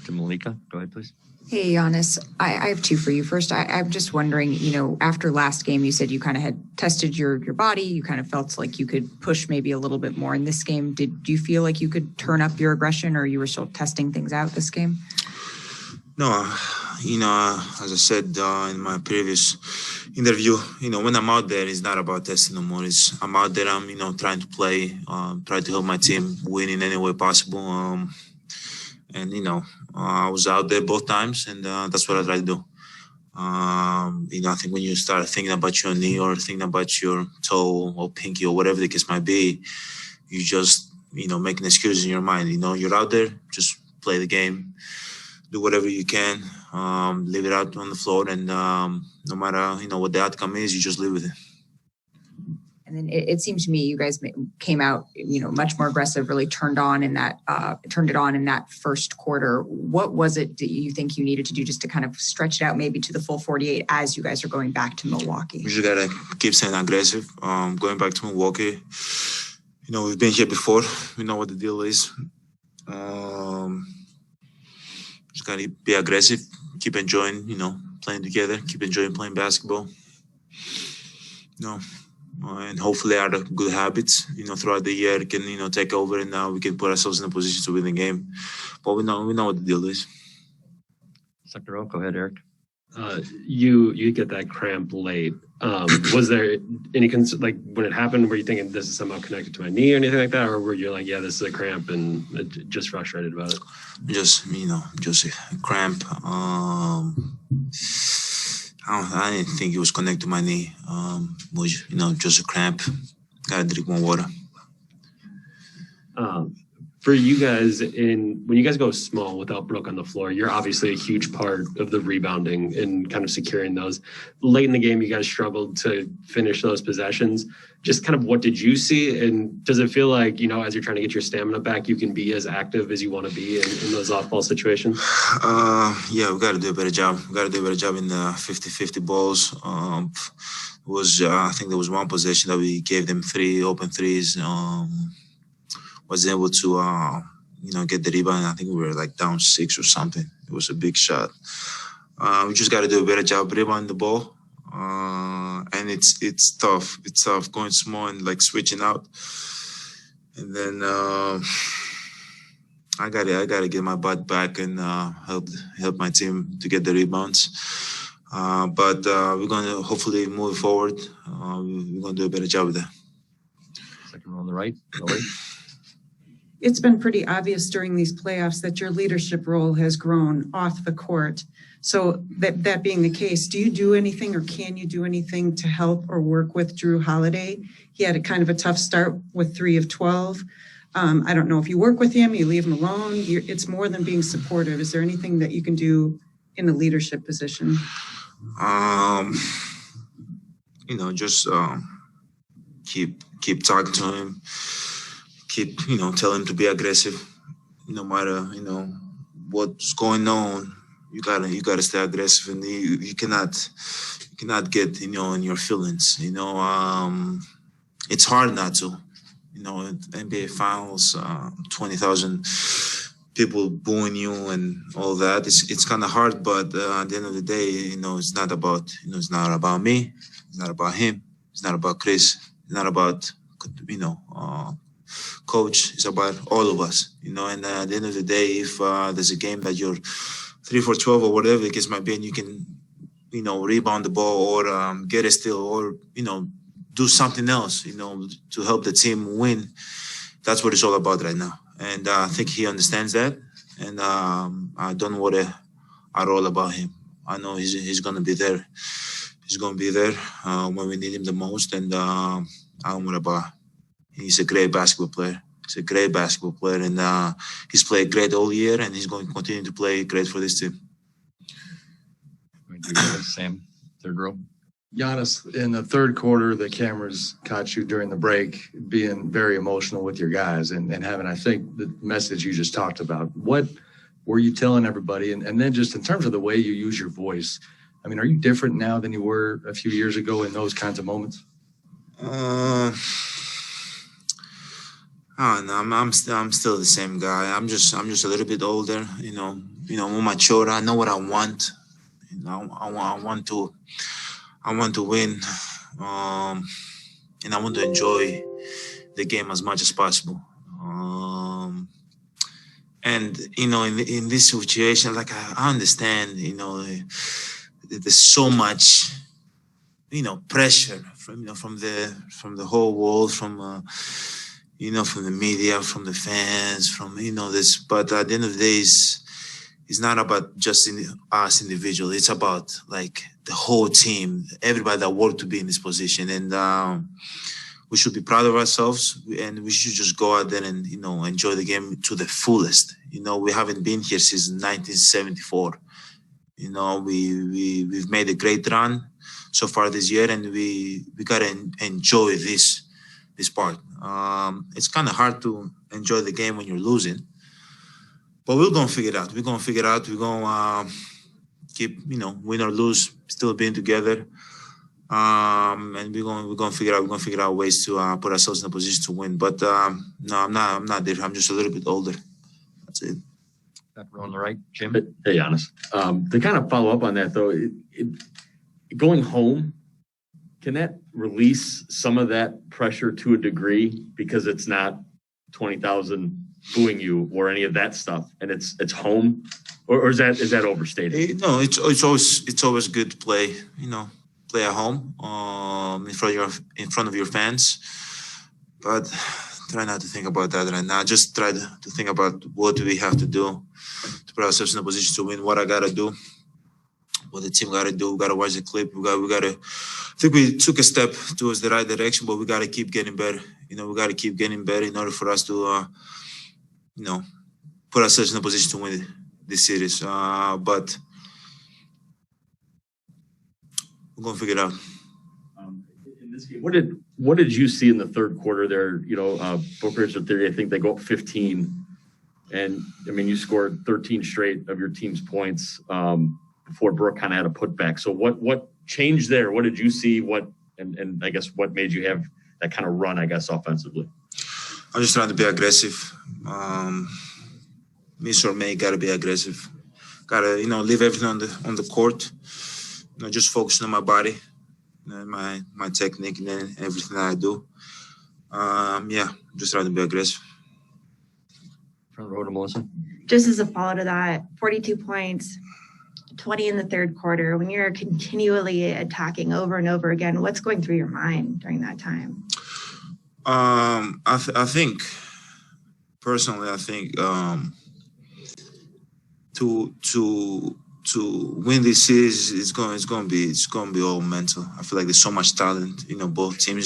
to Malika. Go ahead, please. Hey, Giannis, I have two for you. First, I'm just wondering, after last game, you said you kind of had tested your body. You kind of felt like you could push maybe a little bit more in this game. Do you feel like you could turn up your aggression, or you were still testing things out this game? No, as I said in my previous interview, when I'm out there, it's not about testing no more. I'm out there, I'm, trying to play, try to help my team win in any way possible. I was out there both times, and that's what I try to do. I think when you start thinking about your knee or thinking about your toe or pinky or whatever the case might be, you just, make an excuse in your mind. You're out there, just play the game, do whatever you can, leave it out on the floor, and no matter, what the outcome is, you just live with it. And then it seemed to me you guys came out, much more aggressive, really turned it on in that first quarter. What was it that you think you needed to do just to kind of stretch it out maybe to the full 48 as you guys are going back to Milwaukee? We just got to keep staying aggressive. Going back to Milwaukee, we've been here before. We know what the deal is. Just got to be aggressive, keep enjoying, playing together, keep enjoying playing basketball. And hopefully our good habits, throughout the year can, take over, and now we can put ourselves in a position to win the game. But we know what the deal is. Second row, go ahead, Eric. You get that cramp late. Was there any when it happened, were you thinking this is somehow connected to my knee or anything like that, or were you like, yeah, this is a cramp and just frustrated about it? Just a cramp. I didn't think it was connected to my knee. It was, just a cramp. Gotta drink more water. For you guys, when you guys go small without Brooke on the floor, you're obviously a huge part of the rebounding and kind of securing those. Late in the game, you guys struggled to finish those possessions. Just kind of what did you see? And does it feel like, as you're trying to get your stamina back, you can be as active as you want to be in those off-ball situations? Yeah, we got to do a better job. We got to do a better job in the 50-50 balls. I think there was one possession that we gave them 3 open threes. Was able to, get the rebound. I think we were like down 6 or something. It was a big shot. We just got to do a better job rebounding the ball. And it's tough. It's tough going small and like switching out. And then I gotta get my butt back and help my team to get the rebounds. But we're gonna hopefully move forward. We're gonna do a better job with that. Second row on the right, Lori. It's been pretty obvious during these playoffs that your leadership role has grown off the court. So that being the case, do you do anything or can you do anything to help or work with Drew Holiday? He had a kind of a tough start with 3 of 12. I don't know if you work with him, you leave him alone. It's more than being supportive. Is there anything that you can do in a leadership position? Just keep talking to him. Keep, tell him to be aggressive, no matter, what's going on. You gotta stay aggressive, and you cannot get, in your feelings. It's hard not to. NBA Finals, 20,000 people booing you and all that. It's kind of hard, but at the end of the day, it's not about, it's not about me. It's not about him. It's not about Chris. It's not about, coach. It's about all of us, and at the end of the day, if there's a game that you're 3 for 12 or whatever the case might be, and you can, rebound the ball or get a steal or, do something else, to help the team win, that's what it's all about right now. And I think he understands that. And I don't worry at all about him. I know he's going to be there. He's going to be there when we need him the most. And I don't worry about. He's a great basketball player. He's a great basketball player, and he's played great all year, and he's going to continue to play great for this team. Sam, third row. Giannis, in the third quarter, the cameras caught you during the break being very emotional with your guys and having, I think, the message you just talked about. What were you telling everybody? And then just in terms of the way you use your voice, I mean, are you different now than you were a few years ago in those kinds of moments? No, I'm still the same guy. I'm just a little bit older, more mature. I know what I want. I want to win, and I want to enjoy the game as much as possible. And in this situation, like I understand, there's so much, pressure from the whole world, from from the media, from the fans, from this. But at the end of the day, it's not about just us individually. It's about like the whole team, everybody that worked to be in this position, and we should be proud of ourselves, and we should just go out there and enjoy the game to the fullest. We haven't been here since 1974. We've made a great run so far this year, and we gotta enjoy this part. It's kind of hard to enjoy the game when you're losing, but we're gonna figure it out. We're gonna figure it out. We're gonna keep win or lose, still being together. And we're gonna figure out ways to put ourselves in a position to win. But no, I'm not there. I'm just a little bit older. That's it. Back row on the right, Jim. Hey, Giannis. To kind of follow up on that, though, going home, can that release some of that pressure to a degree because it's not 20,000 booing you or any of that stuff, and it's home, or is that overstated? No, it's always good to play. Play at home, in front of your fans, but try not to think about that right now. Just try to think about what do we have to do to put ourselves in a position to win. What I gotta do, what the team gotta do. We gotta watch the clip. We gotta. I think we took a step towards the right direction, but we gotta keep getting better. We gotta keep getting better in order for us to, put ourselves in a position to win this series. But we're gonna figure it out. In this game, what did you see in the third quarter there? Bookers or Theory, I think they go up 15, and I mean you scored 13 straight of your team's points before Brooke kind of had a putback. So what changed there? What did you see? And I guess what made you have that kind of run? I guess offensively. I'm just trying to be aggressive. Miss or May gotta be aggressive. Gotta leave everything on the court. Just focusing on my body, my technique, and then everything that I do. Just trying to be aggressive. Front row to Melissa. Just as a follow to that, 42 points, 20 in the third quarter. When you're continually attacking over and over again, what's going through your mind during that time? I think personally, to win this series, it's going to be all mental. I feel like there's so much talent, both teams.